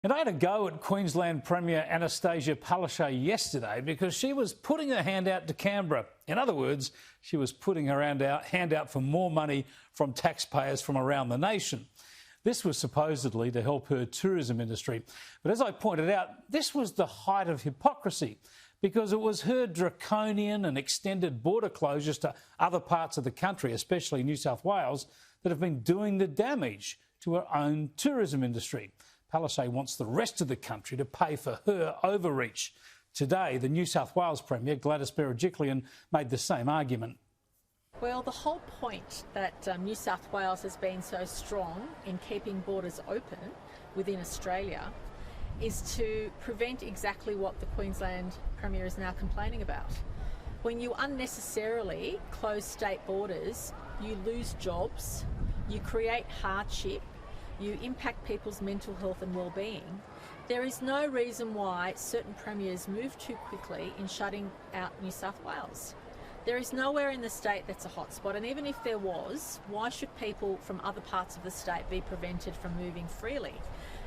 And I had a go at Queensland Premier Annastacia Palaszczuk yesterday because she was putting her hand out to Canberra. In other words, she was putting her hand out for more money from taxpayers from around the nation. This was supposedly to help her tourism industry. But as I pointed out, this was the height of hypocrisy because it was her draconian and extended border closures to other parts of the country, especially New South Wales, that have been doing the damage to her own tourism industry. Palaszczuk wants the rest of the country to pay for her overreach. Today, the New South Wales Premier, Gladys Berejiklian, made the same argument. Well, the whole point that New South Wales has been so strong in keeping borders open within Australia is to prevent exactly what the Queensland Premier is now complaining about. When you unnecessarily close state borders, you lose jobs, you create hardship, you impact people's mental health and well-being. There is no reason why certain premiers move too quickly in shutting out New South Wales. There is nowhere in the state that's a hotspot, and even if there was, why should people from other parts of the state be prevented from moving freely?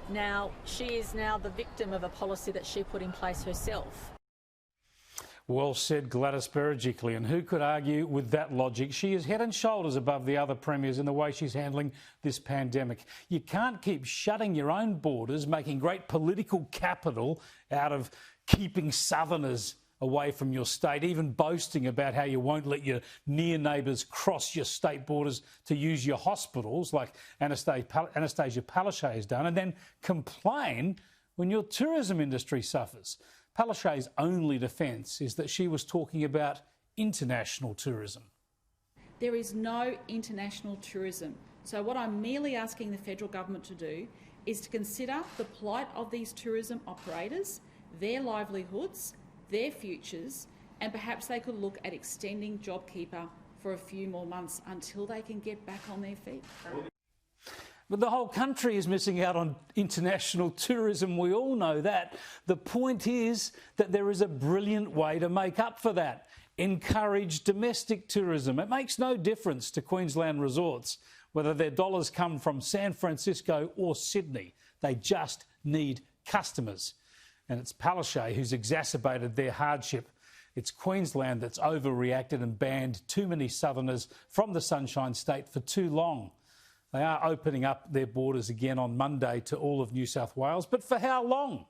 Now, she is now the victim of a policy that she put in place herself. Well said, Gladys Berejiklian. Who could argue with that logic? She is head and shoulders above the other premiers in the way she's handling this pandemic. You can't keep shutting your own borders, making great political capital out of keeping southerners away from your state, even boasting about how you won't let your near neighbours cross your state borders to use your hospitals, like Annastacia Palaszczuk has done, and then complain when your tourism industry suffers. Palaszczuk's only defence is that she was talking about international tourism. There is no international tourism. So what I'm merely asking the federal government to do is to consider the plight of these tourism operators, their livelihoods, their futures, and perhaps they could look at extending JobKeeper for a few more months until they can get back on their feet. But the whole country is missing out on international tourism. We all know that. The point is that there is a brilliant way to make up for that. Encourage domestic tourism. It makes no difference to Queensland resorts whether their dollars come from San Francisco or Sydney. They just need customers. And it's Palaszczuk who's exacerbated their hardship. It's Queensland that's overreacted and banned too many southerners from the Sunshine State for too long. They are opening up their borders again on Monday to all of New South Wales, but for how long?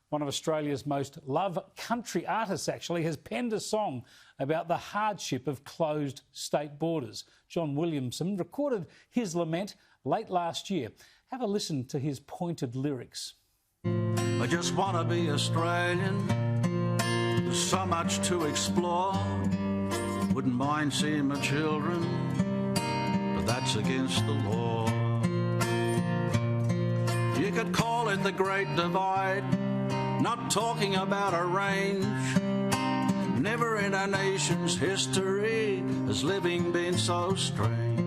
One of Australia's most loved country artists actually has penned a song about the hardship of closed state borders. John Williamson recorded his lament late last year. Have a listen to his pointed lyrics. I just want to be Australian. There's so much to explore. Wouldn't mind seeing my children, but that's against the law. You could call it the Great Divide, not talking about a range. Never in our nation's history has living been so strange.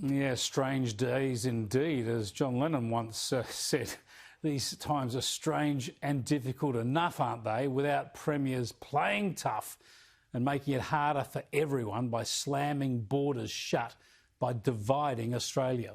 Yeah, strange days indeed. As John Lennon once said, these times are strange and difficult enough, aren't they, without premiers playing tough and making it harder for everyone by slamming borders shut, by dividing Australia.